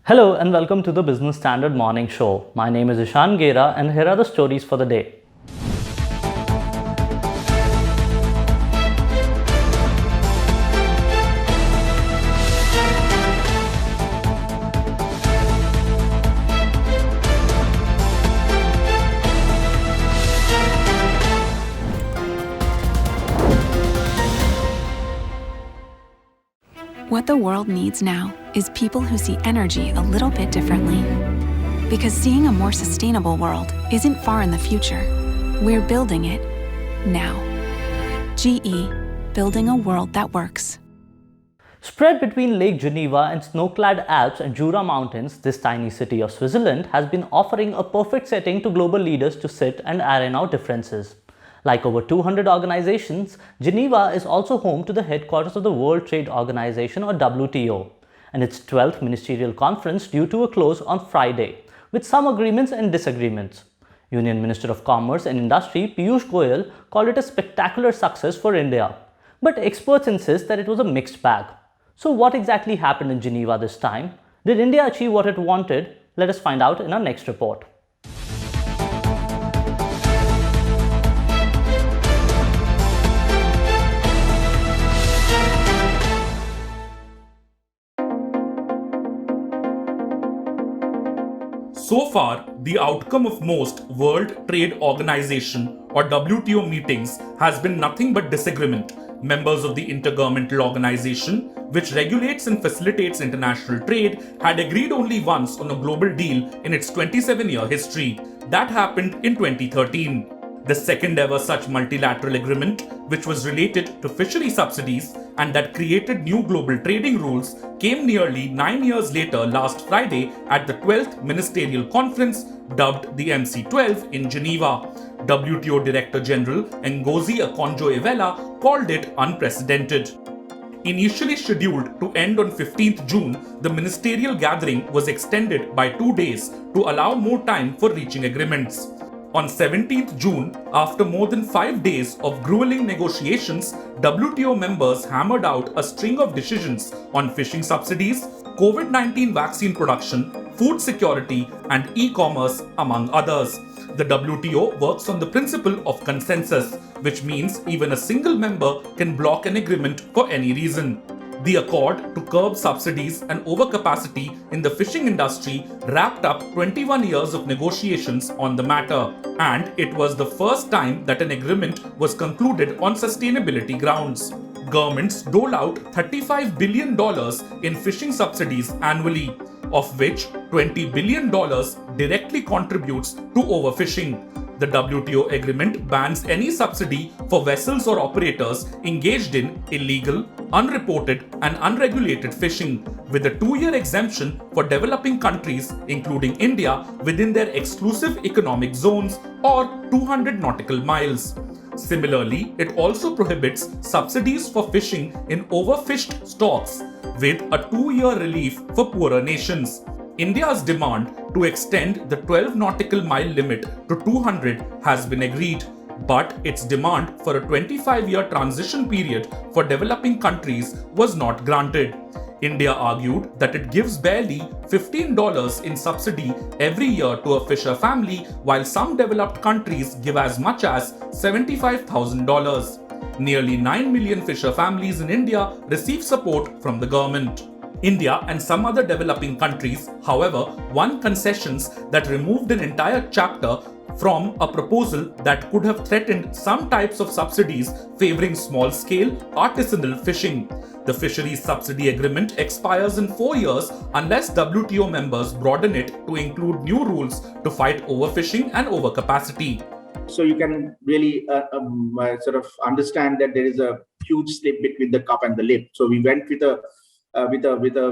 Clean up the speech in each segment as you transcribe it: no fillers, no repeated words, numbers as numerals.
Hello and welcome to the Business Standard Morning Show. My name is Ishan Gera and here are the stories for the day. What the world needs now is people who see energy a little bit differently. Because seeing a more sustainable world isn't far in the future. We're building it now. GE, building a world that works. Spread between Lake Geneva and snow-clad Alps and Jura Mountains, this tiny city of Switzerland has been offering a perfect setting to global leaders to sit and iron out differences. Like over 200 organizations, Geneva is also home to the headquarters of the World Trade Organization or WTO, and its 12th ministerial conference due to a close on Friday, with some agreements and disagreements. Union Minister of Commerce and Industry Piyush Goyal called it a spectacular success for India. But experts insist that it was a mixed bag. So what exactly happened in Geneva this time? Did India achieve what it wanted? Let us find out in our next report. So far, the outcome of most World Trade Organization or WTO meetings has been nothing but disagreement. Members of the Intergovernmental Organization, which regulates and facilitates international trade, had agreed only once on a global deal in its 27-year history. That happened in 2013. The second ever such multilateral agreement, which was related to fishery subsidies and that created new global trading rules, came nearly 9 years later last Friday at the 12th Ministerial Conference, dubbed the MC12 in Geneva. WTO Director General Ngozi Okonjo-Iweala called it unprecedented. Initially scheduled to end on 15th June, the ministerial gathering was extended by 2 days to allow more time for reaching agreements. On 17th June, after more than 5 days of grueling negotiations, WTO members hammered out a string of decisions on fishing subsidies, COVID-19 vaccine production, food security, and e-commerce, among others. The WTO works on the principle of consensus, which means even a single member can block an agreement for any reason. The accord to curb subsidies and overcapacity in the fishing industry wrapped up 21 years of negotiations on the matter, and it was the first time that an agreement was concluded on sustainability grounds. Governments dole out $35 billion in fishing subsidies annually, of which $20 billion directly contributes to overfishing. The WTO agreement bans any subsidy for vessels or operators engaged in illegal, unreported, and unregulated fishing, with a 2-year exemption for developing countries, including India, within their exclusive economic zones or 200 nautical miles. Similarly, it also prohibits subsidies for fishing in overfished stocks, with a 2-year relief for poorer nations. India's demand to extend the 12 nautical mile limit to 200 has been agreed, but its demand for a 25-year transition period for developing countries was not granted. India argued that it gives barely $15 in subsidy every year to a fisher family, while some developed countries give as much as $75,000. Nearly 9 million fisher families in India receive support from the government. India and some other developing countries, however, won concessions that removed an entire chapter from a proposal that could have threatened some types of subsidies favoring small-scale artisanal fishing. The fisheries subsidy agreement expires in 4 years unless WTO members broaden it to include new rules to fight overfishing and overcapacity. So you can really sort of understand that there is a huge step between the cup and the lip. So we went with a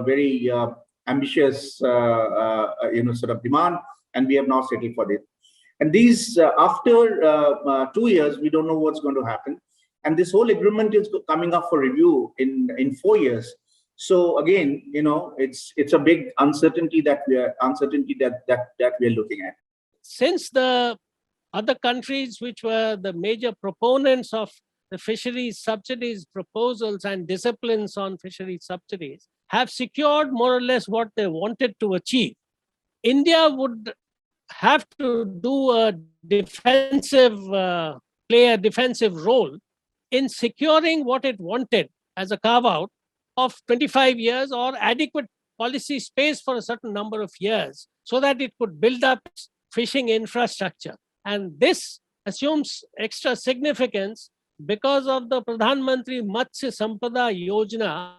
very ambitious sort of demand, and we have now settled for it. And these after 2 years, we don't know what's going to happen. And this whole agreement is coming up for review in 4 years. So again, it's a big uncertainty that we are looking at. Since the other countries which were the major proponents of the fisheries subsidies proposals and disciplines on fisheries subsidies have secured more or less what they wanted to achieve, India would have to do a play a defensive role in securing what it wanted as a carve-out of 25 years or adequate policy space for a certain number of years so that it could build up fishing infrastructure. And this assumes extra significance because of the Pradhan Mantri Matsya Sampada Yojana,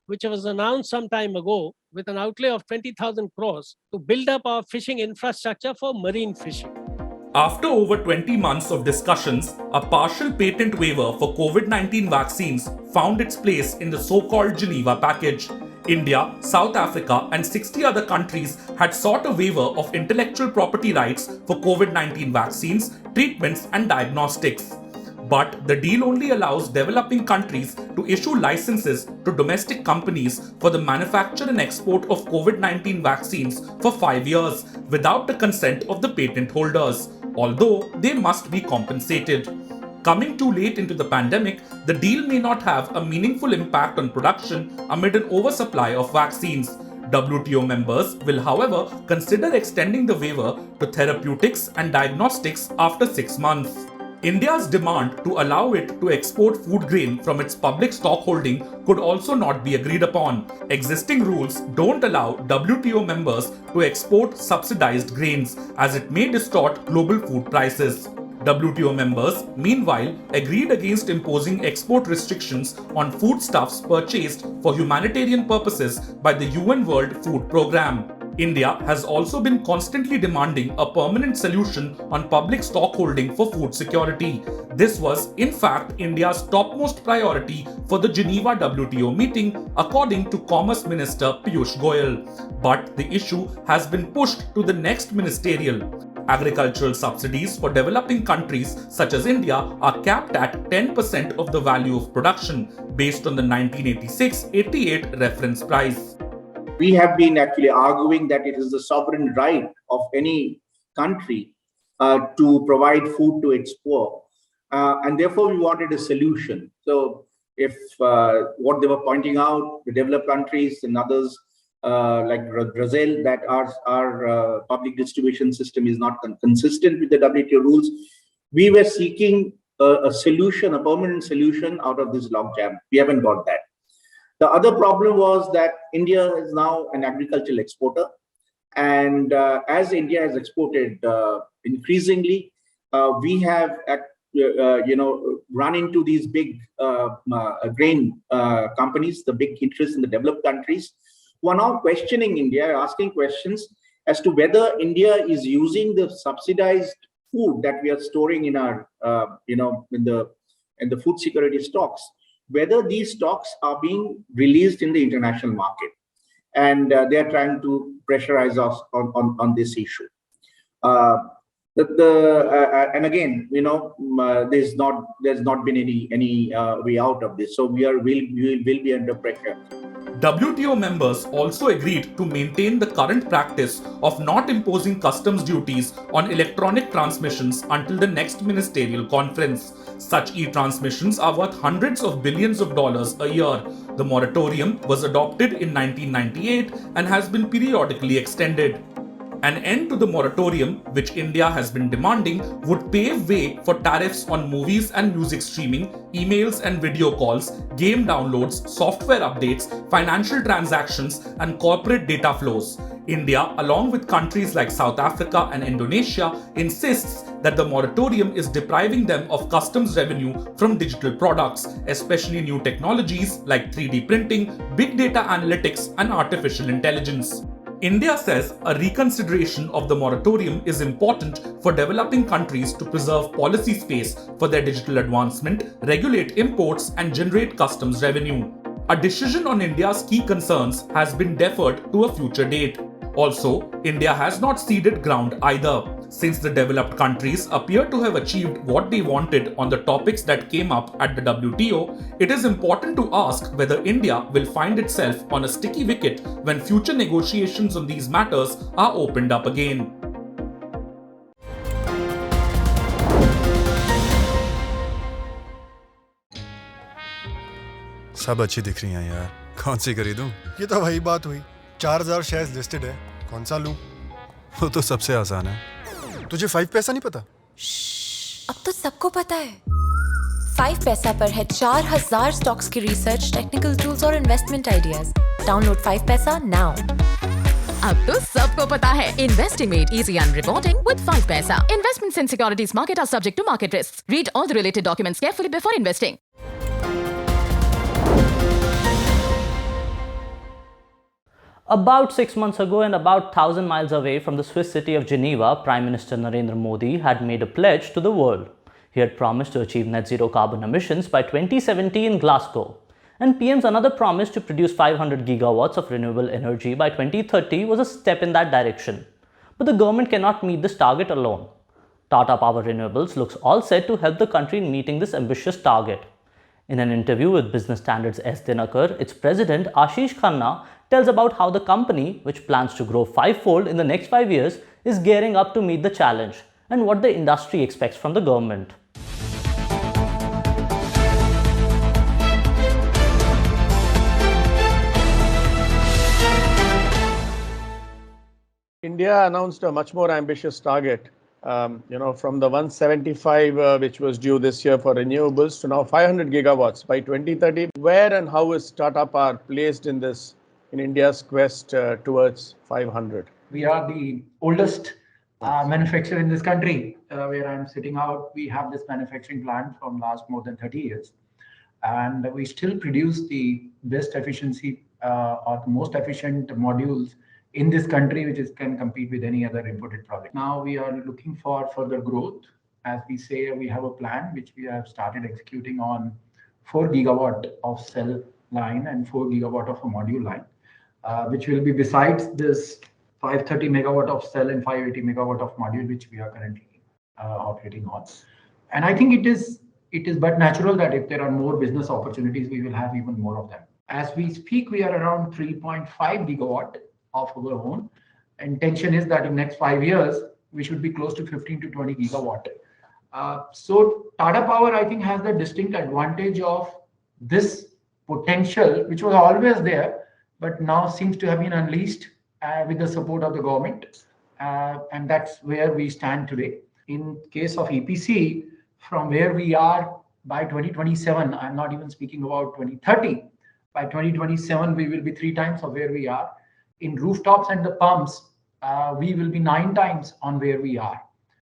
which was announced some time ago with an outlay of 20,000 crores to build up our fishing infrastructure for marine fishing. After over 20 months of discussions, a partial patent waiver for COVID-19 vaccines found its place in the so-called Geneva package. India, South Africa, and 60 other countries had sought a waiver of intellectual property rights for COVID-19 vaccines, treatments, and diagnostics. But the deal only allows developing countries to issue licenses to domestic companies for the manufacture and export of COVID-19 vaccines for 5 years without the consent of the patent holders, although they must be compensated. Coming too late into the pandemic, the deal may not have a meaningful impact on production amid an oversupply of vaccines. WTO members will, however, consider extending the waiver to therapeutics and diagnostics after 6 months. India's demand to allow it to export food grain from its public stockholding could also not be agreed upon. Existing rules don't allow WTO members to export subsidized grains, as it may distort global food prices. WTO members, meanwhile, agreed against imposing export restrictions on foodstuffs purchased for humanitarian purposes by the UN World Food Programme. India has also been constantly demanding a permanent solution on public stockholding for food security. This was, in fact, India's topmost priority for the Geneva WTO meeting, according to Commerce Minister Piyush Goyal. But the issue has been pushed to the next ministerial. Agricultural subsidies for developing countries such as India are capped at 10% of the value of production based on the 1986-88 reference price. We have been actually arguing that it is the sovereign right of any country to provide food to its poor. And therefore, we wanted a solution. So if what they were pointing out, the developed countries and others like Brazil, that our public distribution system is not consistent with the WTO rules, we were seeking a solution, a permanent solution out of this logjam. We haven't got that. The other problem was that India is now an agricultural exporter, and as India has exported increasingly, we have run into these big grain companies, the big interests in the developed countries, who are now questioning India, asking questions as to whether India is using the subsidized food that we are storing in our in the food security stocks, whether these stocks are being released in the international market, and they are trying to pressurize us on this issue. And again, there's not been any way out of this, so we will be under pressure. WTO members also agreed to maintain the current practice of not imposing customs duties on electronic transmissions until the next ministerial conference. Such e-transmissions are worth hundreds of billions of dollars a year. The moratorium was adopted in 1998 and has been periodically extended. An end to the moratorium, which India has been demanding, would pave way for tariffs on movies and music streaming, emails and video calls, game downloads, software updates, financial transactions, and corporate data flows. India, along with countries like South Africa and Indonesia, insists that the moratorium is depriving them of customs revenue from digital products, especially new technologies like 3D printing, big data analytics, and artificial intelligence. India says a reconsideration of the moratorium is important for developing countries to preserve policy space for their digital advancement, regulate imports, and generate customs revenue. A decision on India's key concerns has been deferred to a future date. Also, India has not ceded ground either. Since the developed countries appear to have achieved what they wanted on the topics that came up at the WTO, it is important to ask whether India will find itself on a sticky wicket when future negotiations on these matters are opened up again. सब अच्छी दिख रही हैं यार, कौन सी खरीदूं? ये तो वही बात हुई, 4000 शेयर्स लिस्टेड है, कौन सा लूं? वो तो सबसे आसान है। तुझे 5 पैसा नहीं पता? अब तो सबको पता है। 5 पैसा पर है 4000 स्टॉक्स की रिसर्च, टेक्निकल टूल्स और इन्वेस्टमेंट आइडियाज। डाउनलोड 5 पैसा नाउ। अब तो सबको पता है, investing made easy and rewarding with 5 paisa. Investments in securities market are subject to market risks. Read all the related documents carefully before investing. About 6 months ago and about 1,000 miles away from the Swiss city of Geneva, Prime Minister Narendra Modi had made a pledge to the world. He had promised to achieve net zero carbon emissions by 2070 in Glasgow. And PM's another promise to produce 500 gigawatts of renewable energy by 2030 was a step in that direction. But the government cannot meet this target alone. TATA Power Renewables looks all set to help the country in meeting this ambitious target. In an interview with Business Standard's S. Dinakar, its president Ashish Khanna tells about how the company, which plans to grow 5-fold in the next 5 years, is gearing up to meet the challenge and what the industry expects from the government. India announced a much more ambitious target, from the 175 which was due this year for renewables to now 500 gigawatts by 2030. Where and how is Tata Power placed in India's quest towards 500? We are the oldest manufacturer in this country. Where I'm sitting out, we have this manufacturing plant from last more than 30 years. And we still produce the best efficiency or the most efficient modules in this country, which can compete with any other imported product. Now we are looking for further growth. As we say, we have a plan which we have started executing on 4 gigawatt of cell line and 4 gigawatt of a module line, which will be besides this 530 megawatt of cell and 580 megawatt of module, which we are currently operating on. And I think it is but natural that if there are more business opportunities, we will have even more of them. As we speak, we are around 3.5 gigawatt of our own. Intention is that in next 5 years, we should be close to 15 to 20 gigawatt. So Tata Power, I think, has the distinct advantage of this potential, which was always there, but now seems to have been unleashed with the support of the government. And that's where we stand today. In case of EPC, from where we are by 2027, I'm not even speaking about 2030. By 2027, we will be 3 times of where we are. In rooftops and the pumps, we will be 9 times on where we are.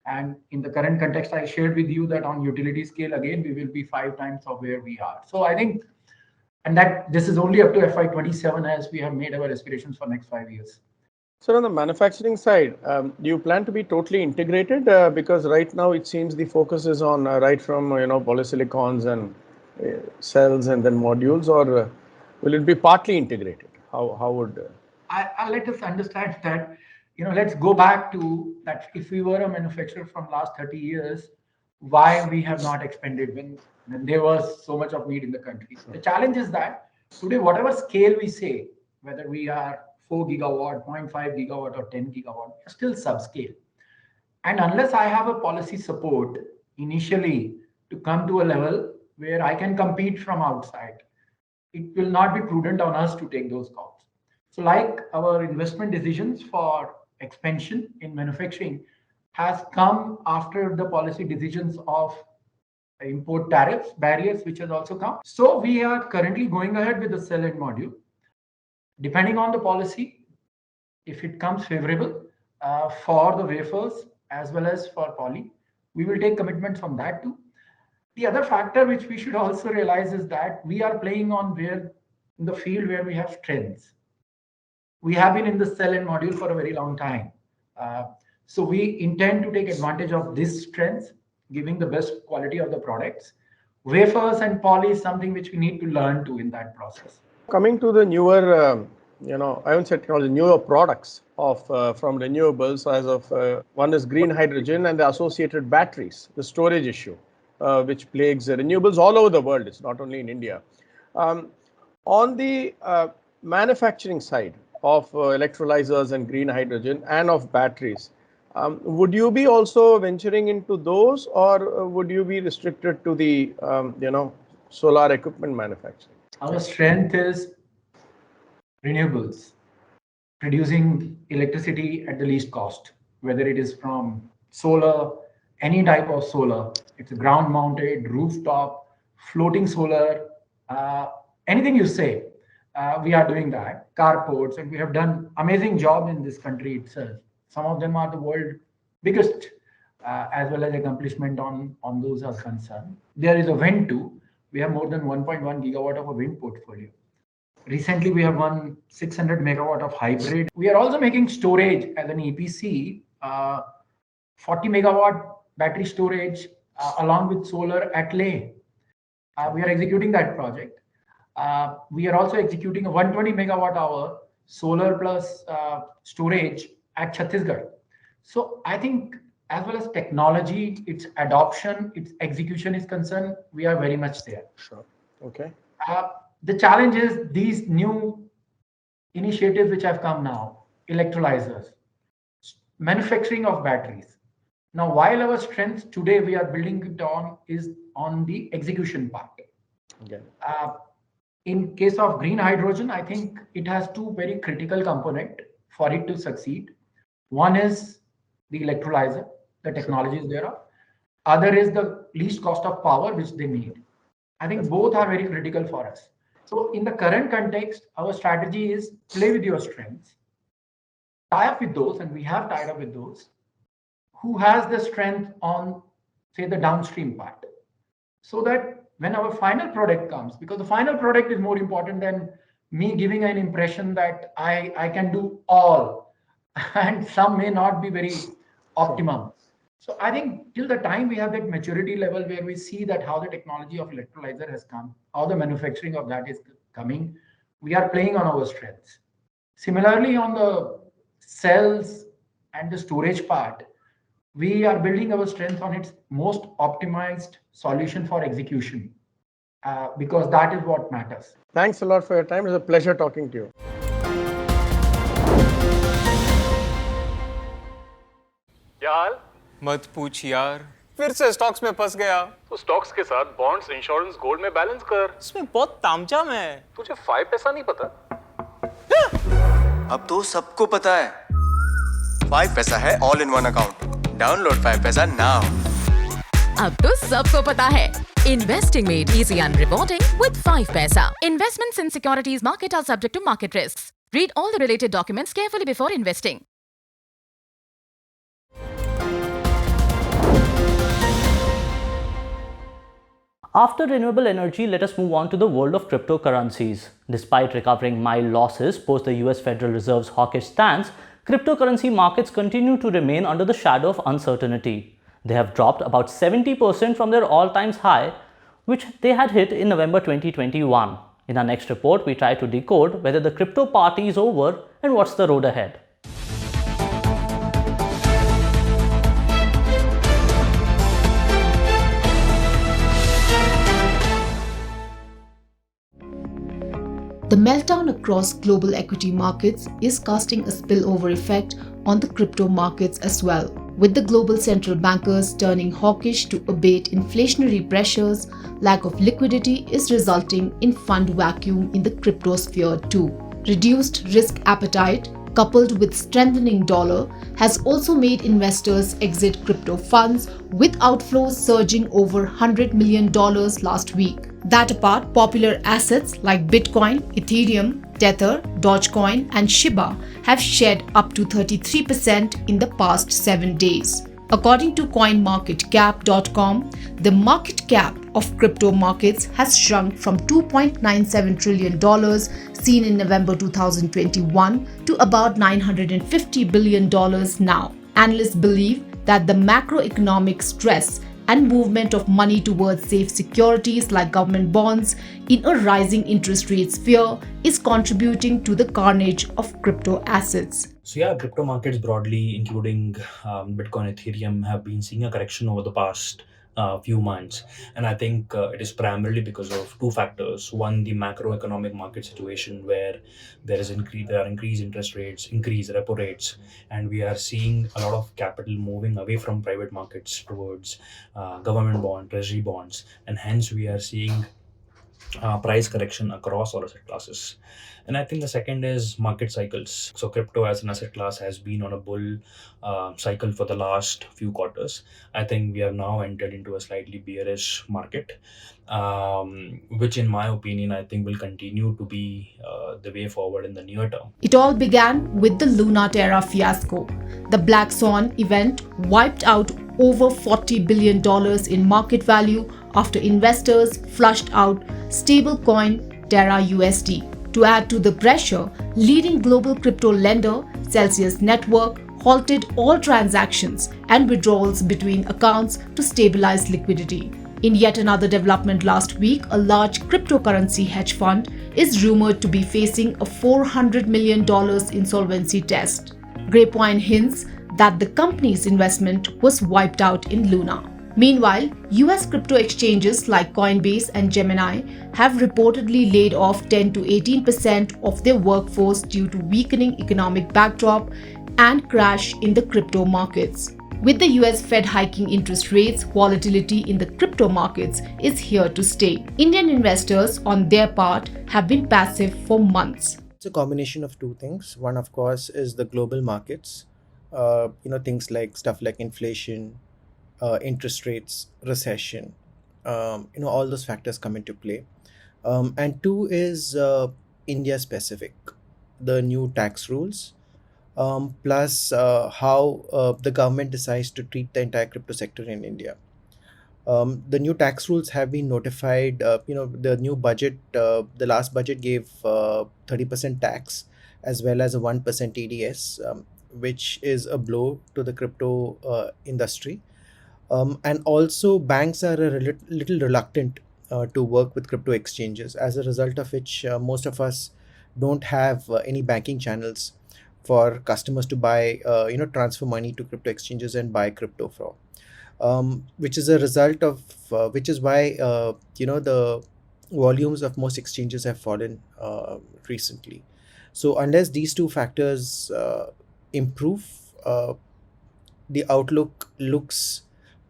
And in the current context, I shared with you that on utility scale, again, we will be 5 times of where we are. So I think, and that this is only up to FY27 as we have made our aspirations for next 5 years. So on the manufacturing side, do you plan to be totally integrated? Because right now it seems the focus is on right from polysilicons and cells and then modules, or will it be partly integrated? How would I'll let us understand that, let's go back to that. If we were a manufacturer from last 30 years, why we have not expanded when there was so much of need in the country. The challenge is that today, whatever scale we say, whether we are 4 gigawatt, 0.5 gigawatt or 10 gigawatt, still subscale. And unless I have a policy support initially to come to a level where I can compete from outside, it will not be prudent on us to take those calls. So like our investment decisions for expansion in manufacturing has come after the policy decisions of import tariffs, barriers, which has also come. So we are currently going ahead with the cell and module. Depending on the policy, if it comes favorable for the wafers as well as for poly, we will take commitments on that too. The other factor which we should also realize is that we are playing on in the field where we have strengths. We have been in the cell and module for a very long time. So we intend to take advantage of this strengths, giving the best quality of the products. Wafers and poly is something which we need to learn to in that process. Coming to the newer, I won't say technology, newer products from renewables, as of one is green hydrogen and the associated batteries, the storage issue, which plagues renewables all over the world. It's not only in India. On the manufacturing side of electrolyzers and green hydrogen and of batteries, would you be also venturing into those, or would you be restricted to the solar equipment manufacturing? Our strength is renewables, producing electricity at the least cost, whether it is from solar, any type of solar, it's ground mounted, rooftop, floating solar, uh, anything you say, we are doing that. Carports, and we have done amazing job in this country itself. Some of them are the world biggest, as well as accomplishment on those are concerned. There is a wind too. We have more than 1.1 gigawatt of a wind portfolio. Recently, we have won 600 megawatt of hybrid. We are also making storage as an EPC, 40 megawatt battery storage along with solar at Leh. We are executing that project. We are also executing a 120 megawatt hour solar plus storage at Chhattisgarh. So I think as well as technology, its adoption, its execution is concerned, we are very much there. Sure. Okay. The challenge is these new initiatives which have come now, electrolyzers, manufacturing of batteries. Now, while our strength today we are building it on is on the execution part. Okay. In case of green hydrogen, I think it has two very critical components for it to succeed. One is the electrolyzer, the technologies there are. Other is the least cost of power which they need. I think both are very critical for us. So in the current context, our strategy is play with your strengths, tie up with those, and we have tied up with those, who has the strength on, say, the downstream part. So that when our final product comes, because the final product is more important than me giving an impression that I can do all, and some may not be very optimum. So I think till the time we have that maturity level where we see that how the technology of electrolyzer has come, how the manufacturing of that is coming, we are playing on our strengths. Similarly, on the cells and the storage part, we are building our strength on its most optimized solution for execution, because that is what matters. Thanks a lot for your time. It was a pleasure talking to you. यार मत पूछ यार, फिर से stocks में फंस गया। तो स्टॉक्स के साथ बॉन्ड्स, इंश्योरेंस, गोल्ड में बैलेंस कर। इसमें बहुत तामझाम है। तुझे 5 पैसा नहीं पता? अब तो सबको पता है। 5 पैसा है all in one account. Download 5 पैसा नाउ। अब तो सबको पता है। Investing made easy and rewarding with 5 paisa. Investments in securities market are subject to market risks. Read all the related documents carefully before investing. After renewable energy, let us move on to the world of cryptocurrencies. Despite recovering mild losses post the US Federal Reserve's hawkish stance, cryptocurrency markets continue to remain under the shadow of uncertainty. They have dropped about 70% from their all-time high, which they had hit in November 2021. In our next report, we try to decode whether the crypto party is over and what's the road ahead. The meltdown across global equity markets is casting a spillover effect on the crypto markets as well, with the global central bankers turning hawkish to abate inflationary pressures. Lack of liquidity is resulting in fund vacuum in the crypto sphere too. Reduced risk appetite, coupled with strengthening dollar, has also made investors exit crypto funds, with outflows surging over $100 million last week. That apart, popular assets like Bitcoin, Ethereum, Tether, Dogecoin and Shiba have shed up to 33% in the past 7 days. According to CoinMarketCap.com, the market cap of crypto markets has shrunk from $2.97 trillion seen in November 2021 to about $950 billion now. Analysts believe that the macroeconomic stress and movement of money towards safe securities like government bonds in a rising interest rate sphere is contributing to the carnage of crypto assets. So yeah, crypto markets broadly, including Bitcoin, Ethereum, have been seeing a correction over the past few months, and I think it is primarily because of two factors. One, the macroeconomic market situation, where there are increased interest rates, increased repo rates, and we are seeing a lot of capital moving away from private markets towards government bond, treasury bonds, and hence we are seeing price correction across all asset classes. And I think the second is market cycles. So crypto as an asset class has been on a bull cycle for the last few quarters. I think we have now entered into a slightly bearish market, which in my opinion, I think will continue to be the way forward in the near term. It all began with the Luna Terra fiasco. The Black Swan event wiped out over $40 billion in market value after investors flushed out stablecoin Terra USD. To add to the pressure, leading global crypto lender Celsius Network halted all transactions and withdrawals between accounts to stabilize liquidity. In yet another development last week, a large cryptocurrency hedge fund is rumored to be facing a $400 million insolvency test. Grapevine hints that the company's investment was wiped out in Luna. Meanwhile, US crypto exchanges like Coinbase and Gemini have reportedly laid off 10 to 18% of their workforce due to weakening economic backdrop and crash in the crypto markets. With the US Fed hiking interest rates, volatility in the crypto markets is here to stay. Indian investors, on their part, have been passive for months. It's a combination of two things. One, of course, is the global markets. Things like stuff like inflation, interest rates, recession. All those factors come into play. And two is India specific, the new tax rules. Plus how the government decides to treat the entire crypto sector in India. The new tax rules have been notified. The new budget, the last budget gave 30% tax as well as a 1% TDS, which is a blow to the crypto industry. And also banks are a little reluctant to work with crypto exchanges, as a result of which most of us don't have any banking channels for customers to buy, transfer money to crypto exchanges and buy crypto from, which is a result of, which is why, the volumes of most exchanges have fallen recently. So unless these two factors improve, the outlook looks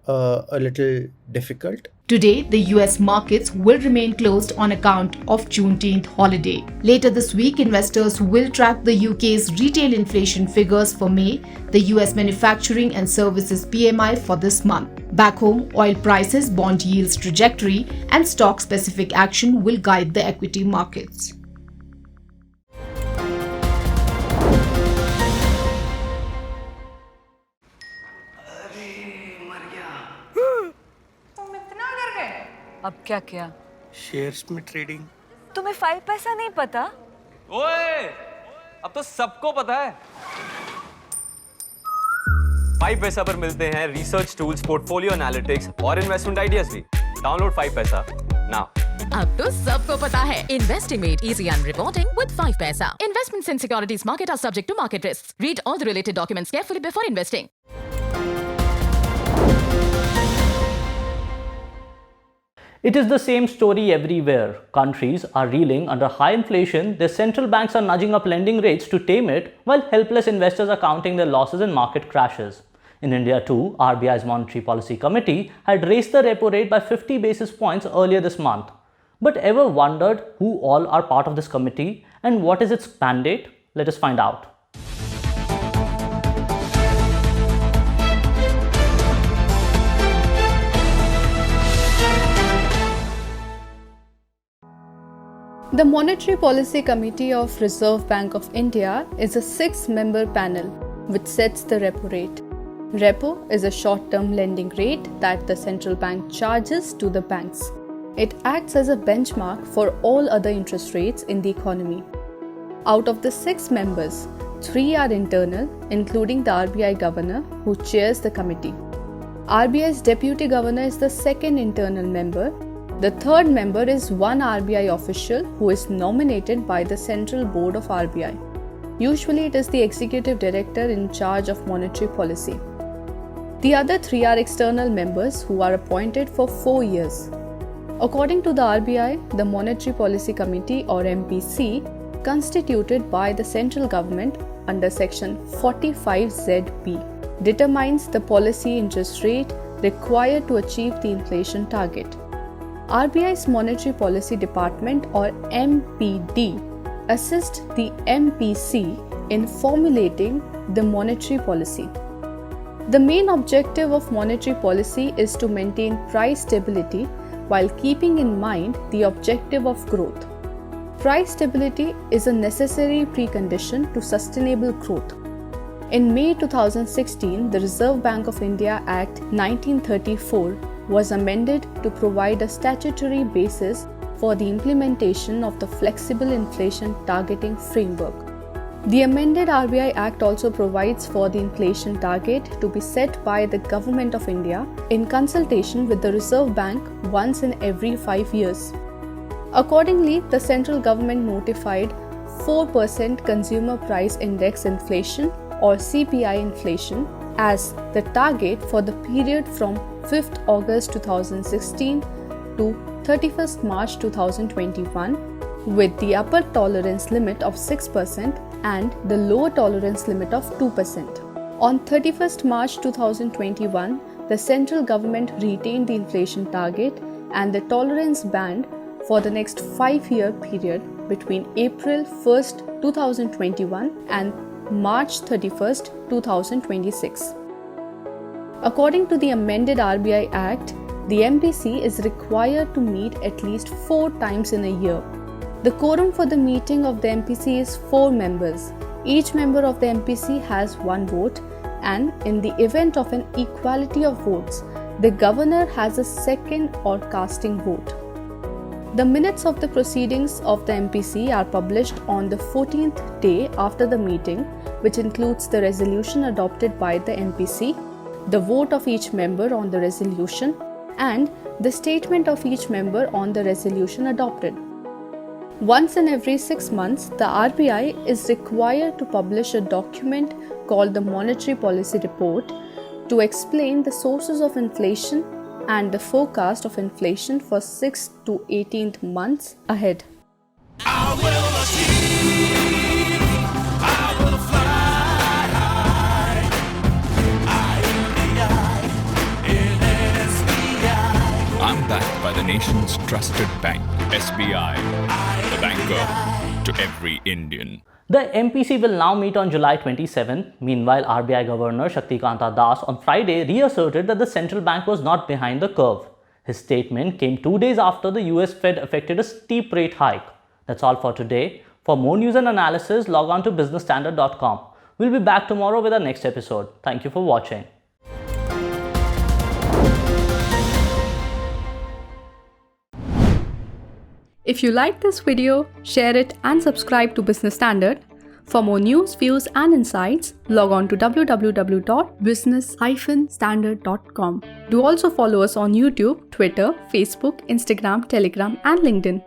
a little difficult. Today, the US markets will remain closed on account of Juneteenth holiday. Later this week, investors will track the UK's retail inflation figures for May, the US manufacturing and services PMI for this month. Back home, oil prices, bond yields trajectory, and stock-specific action will guide the equity markets. अब क्या किया? Shares में trading. तुम्हें 5 पैसा नहीं पता? ओए, अब तो सबको पता है। 5 पैसा पर मिलते हैं रिसर्च टूल्स, पोर्टफोलियो एनालिटिक्स और इन्वेस्टमेंट आइडियाज भी। डाउनलोड 5 पैसा नाउ। अब तो सबको पता है, investing made easy and rewarding with 5 paisa. Investments in securities market are subject to market risks. Read all the related documents carefully before investing. It is the same story everywhere. Countries are reeling under high inflation. Their central banks are nudging up lending rates to tame it, while helpless investors are counting their losses in market crashes. In India too, RBI's Monetary Policy Committee had raised the repo rate by 50 basis points earlier this month. But ever wondered who all are part of this committee and what is its mandate? Let us find out. The Monetary Policy Committee of Reserve Bank of India is a 6-member panel which sets the repo rate. Repo is a short-term lending rate that the central bank charges to the banks. It acts as a benchmark for all other interest rates in the economy. Out of the 6 members, 3 are internal, including the RBI governor, who chairs the committee. RBI's deputy governor is the second internal member. The third member is one RBI official who is nominated by the Central Board of RBI. Usually it is the executive director in charge of monetary policy. The other 3 are external members who are appointed for 4 years. According to the RBI, the Monetary Policy Committee or MPC, constituted by the central government under section 45ZB, determines the policy interest rate required to achieve the inflation target. RBI's Monetary Policy Department or MPD assists the MPC in formulating the monetary policy. The main objective of monetary policy is to maintain price stability while keeping in mind the objective of growth. Price stability is a necessary precondition to sustainable growth. In May 2016, the Reserve Bank of India Act 1934 was amended to provide a statutory basis for the implementation of the flexible inflation targeting framework. The amended RBI Act also provides for the inflation target to be set by the Government of India in consultation with the Reserve Bank once in every 5 years. Accordingly, the central government notified 4% Consumer Price Index inflation or CPI inflation as the target for the period from 5th August 2016 to 31st March 2021, with the upper tolerance limit of 6% and the lower tolerance limit of 2%. On 31st March 2021, the central government retained the inflation target and the tolerance band for the next 5-year period between April 1st, 2021 and March 31st, 2026. According to the amended RBI Act, the MPC is required to meet at least 4 times in a year. The quorum for the meeting of the MPC is 4 members. Each member of the MPC has 1 vote, and in the event of an equality of votes, the governor has a second or casting vote. The minutes of the proceedings of the MPC are published on the 14th day after the meeting, which includes the resolution adopted by the MPC, the vote of each member on the resolution, and the statement of each member on the resolution adopted. Once in every 6 months, the RBI is required to publish a document called the Monetary Policy Report to explain the sources of inflation and the forecast of inflation for 6th to 18th months ahead. I'm backed by the nation's trusted bank, SBI, the banker to every Indian. The MPC will now meet on July 27. Meanwhile, RBI Governor Shaktikanta Das on Friday reasserted that the central bank was not behind the curve. His statement came 2 days after the US Fed effected a steep rate hike. That's all for today. For more news and analysis, log on to businessstandard.com. We'll be back tomorrow with our next episode. Thank you for watching. If you like this video, share it and subscribe to Business Standard. For more news, views and insights, log on to www.business-standard.com. Do also follow us on YouTube, Twitter, Facebook, Instagram, Telegram and LinkedIn.